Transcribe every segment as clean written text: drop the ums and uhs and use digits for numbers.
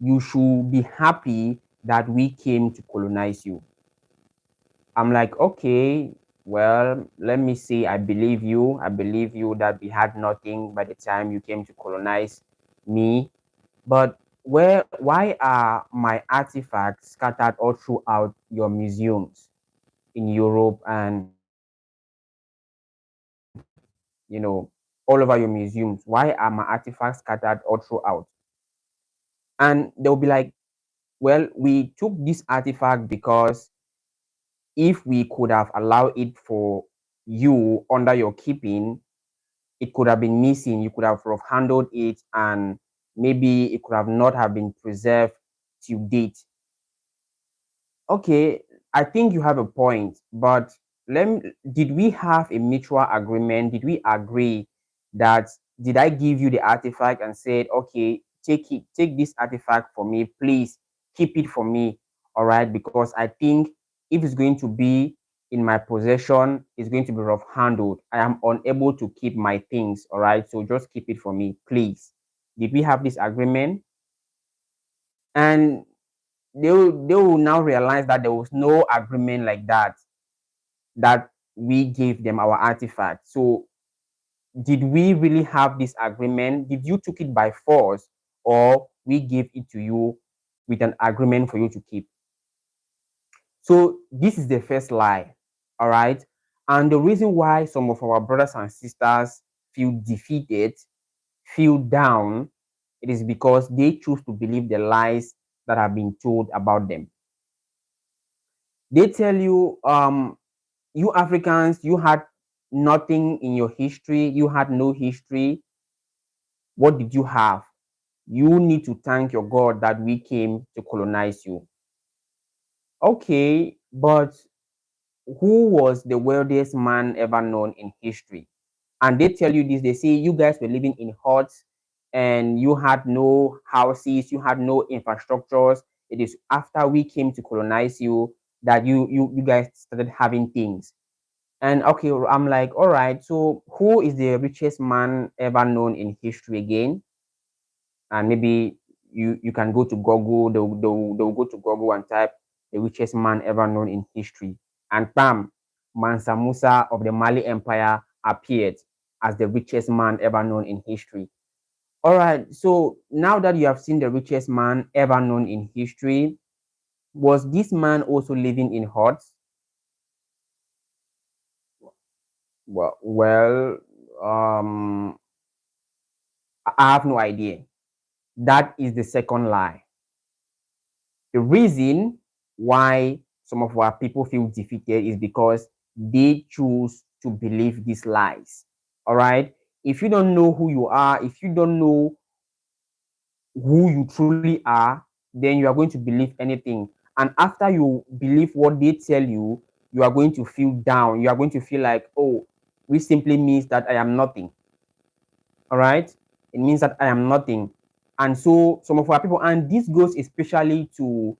you should be happy that we came to colonize you. I'm like, okay, well, let me see. I believe you. I believe you that we had nothing by the time you came to colonize me. But why are my artifacts scattered all throughout your museums in Europe and, all over your museums? Why are my artifacts scattered all throughout? And they'll be like, well, we took this artifact because if we could have allowed it for you under your keeping, it could have been missing. You could have sort of handled it, and maybe it could have not have been preserved to date. Okay, I think you have a point, but did we have a mutual agreement? Did we agree that, did I give you the artifact and said, okay, take this artifact for me, please keep it for me, all right? Because I think if it's going to be in my possession, it's going to be rough handled. I am unable to keep my things, all right? So just keep it for me, please. Did we have this agreement? And they will now realize that there was no agreement like that, that we gave them our artifact. So did we really have this agreement? Did you took it by force, or we gave it to you with an agreement for you to keep? So this is the first lie. All right. And the reason why some of our brothers and sisters feel defeated, feel down, it is because they choose to believe the lies that have been told about them. They tell you, you Africans, you had nothing in your history, you had no history. What did you have? You need to thank your God that we came to colonize you. Okay, but who was the wealthiest man ever known in history? And they tell you this, they say you guys were living in huts and you had no houses, you had no infrastructures. It is after we came to colonize you that you guys started having things. And okay, I'm like, all right, so who is the richest man ever known in history again? And maybe you can go to Google, they'll go to Google and type the richest man ever known in history. And bam, Mansa Musa of the Mali Empire appeared as the richest man ever known in history. All right, so now that you have seen the richest man ever known in history, was this man also living in huts? Well, um, I have no idea. That is the second lie. The reason why some of our people feel defeated is because they choose to believe these lies. All right. If you don't know who you are, if you don't know who you truly are, then you are going to believe anything. And after you believe what they tell you are going to feel down. You are going to feel like, oh, which simply means that I am nothing. All right. It means that I am nothing. And so some of our people, and this goes especially to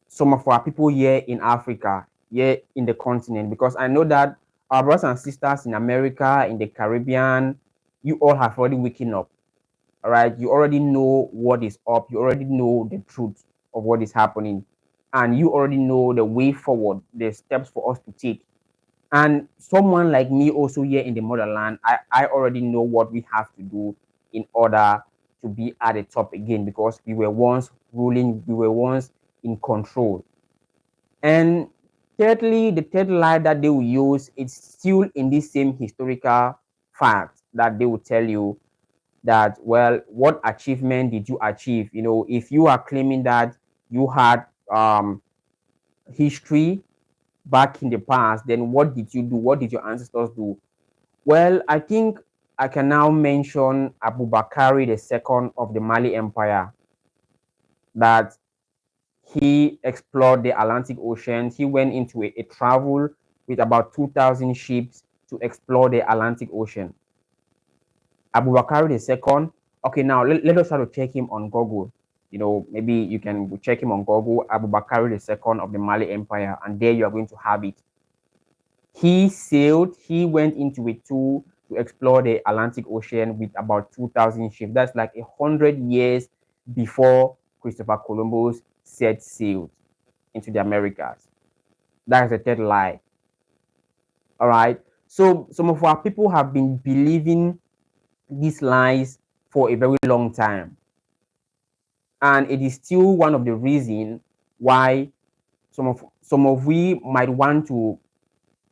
some of our people here in Africa, here in the continent, because I know that our brothers and sisters in America, in the Caribbean, you all have already waken up. All right. You already know what is up. You already know the truth of what is happening. And you already know the way forward, the steps for us to take. And someone like me also here in the motherland, I already know what we have to do in order to be at the top again, because we were once ruling, we were once in control. And thirdly, the third lie that they will use is still in this same historical fact that they will tell you that, well, what achievement did you achieve? If you are claiming that you had history back in the past, then what did you do? What did your ancestors do? Well, I think I can now mention Abu Bakari II of the Mali Empire, that he explored the Atlantic Ocean. He went into a travel with about 2,000 ships to explore the Atlantic Ocean. Abu Bakr II. Okay, now let us try to check him on Google. Maybe you can check him on Google, Abu Bakr II of the Mali Empire, and there you are going to have it. He sailed, he went into a tour to explore the Atlantic Ocean with about 2,000 ships. That's like 100 years before Christopher Columbus set sail into the Americas. That is the third lie. All right. So some of our people have been believing these lies for a very long time. And it is still one of the reasons why some of we might want to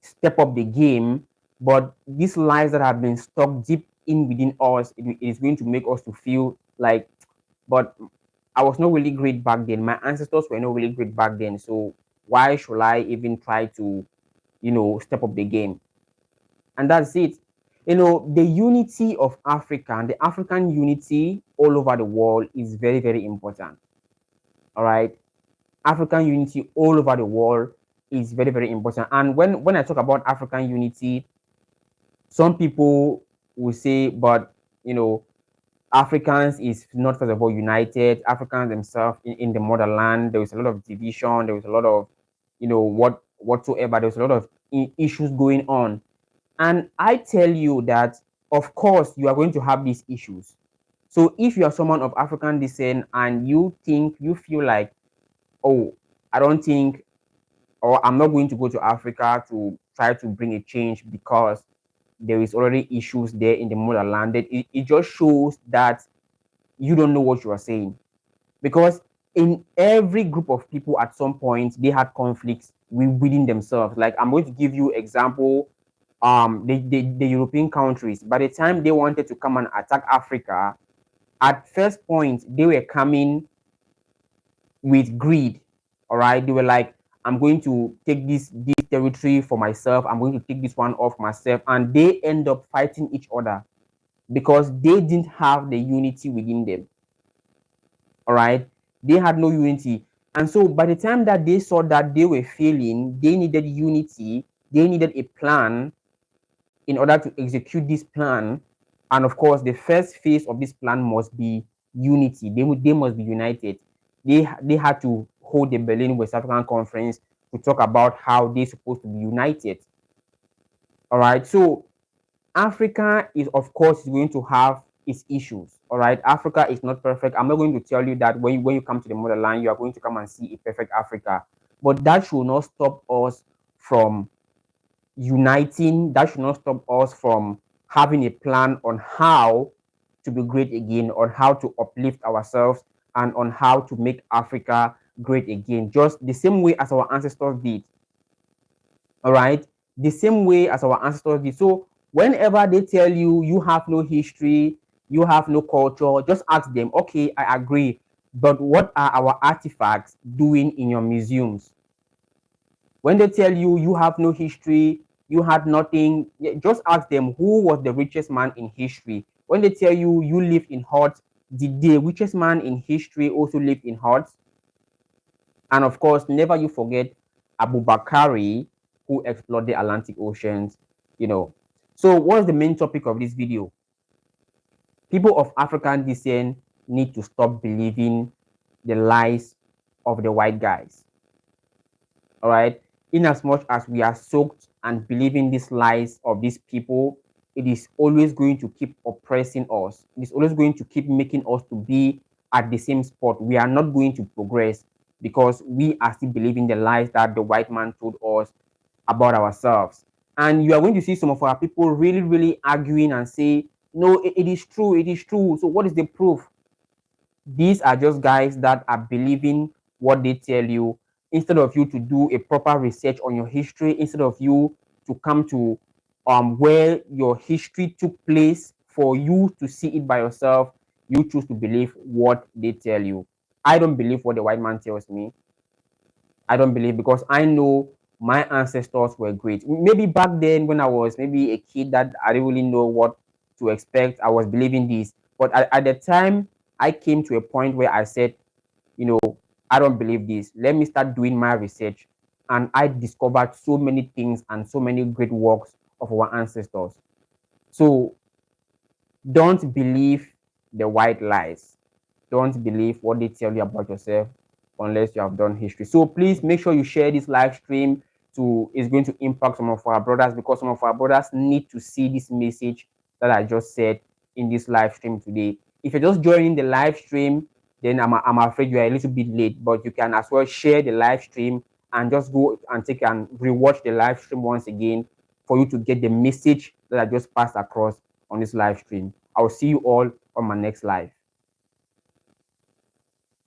step up the game, but these lies that have been stuck deep in within us, it is going to make us to feel like, but I was not really great back then. My ancestors were not really great back then. So why should I even try to, step up the game? And that's it. The unity of Africa and the African unity all over the world is very, very important. All right. African unity all over the world is very, very important. And when I talk about African unity, some people will say, but Africans is not first of all united. Africans themselves in the motherland, there was a lot of division, there was a lot of, whatsoever. There was a lot of issues going on. And I tell you that, of course, you are going to have these issues. So if you are someone of African descent and you feel like, oh, I don't think, or I'm not going to go to Africa to try to bring a change because there is already issues there in the motherland, it just shows that you don't know what you are saying. Because in every group of people at some point, they had conflicts within themselves. Like, I'm going to give you example, the European countries, by the time they wanted to come and attack Africa, at first point, they were coming with greed. All right. They were like, I'm going to take this territory for myself. I'm going to take this one off myself. And they end up fighting each other because they didn't have the unity within them. All right. They had no unity. And so by the time that they saw that they were failing, they needed unity. They needed a plan in order to execute this plan. And of course, the first phase of this plan must be unity. They must be united. They had to hold the Berlin West African Conference to talk about how they're supposed to be united. All right. So Africa is, of course, going to have its issues. All right. Africa is not perfect. I'm not going to tell you that when you come to the motherland, you are going to come and see a perfect Africa. But that should not stop us from uniting. That should not stop us from having a plan on how to be great again, on how to uplift ourselves, and on how to make Africa great again, just the same way as our ancestors did. All right, the same way as our ancestors did. So whenever they tell you you have no history, you have no culture, just ask them, okay, I agree, but what are our artifacts doing in your museums? When they tell you you have no history, you had nothing, just ask them, who was the richest man in history? When they tell you you live in huts, did the richest man in history also live in huts? And of course, never you forget Abu Bakari, who explored the Atlantic Oceans, So what's the main topic of this video? People of African descent need to stop believing the lies of the white guys. All right. In as much as we are soaked and believing these lies of these people, it is always going to keep oppressing us. It is always going to keep making us to be at the same spot. We are not going to progress because we are still believing the lies that the white man told us about ourselves. And you are going to see some of our people really, really arguing and say, no, it is true. It is true. So what is the proof? These are just guys that are believing what they tell you, instead of you to do a proper research on your history, instead of you to come to where your history took place for you to see it by yourself. You choose to believe what they tell you. I don't believe what the white man tells me. I don't believe, because I know my ancestors were great. Maybe back then when I was maybe a kid that I didn't really know what to expect, I was believing this. But at the time, I came to a point where I said, I don't believe this. Let me start doing my research. And I discovered so many things and so many great works of our ancestors. So don't believe the white lies. Don't believe what they tell you about yourself unless you have done history. So please make sure you share this live stream. It's going to impact some of our brothers, because some of our brothers need to see this message that I just said in this live stream today. If you're just joining the live stream, then I'm afraid you are a little bit late, but you can as well share the live stream and just go and take and rewatch the live stream once again for you to get the message that I just passed across on this live stream. I'll see you all on my next live.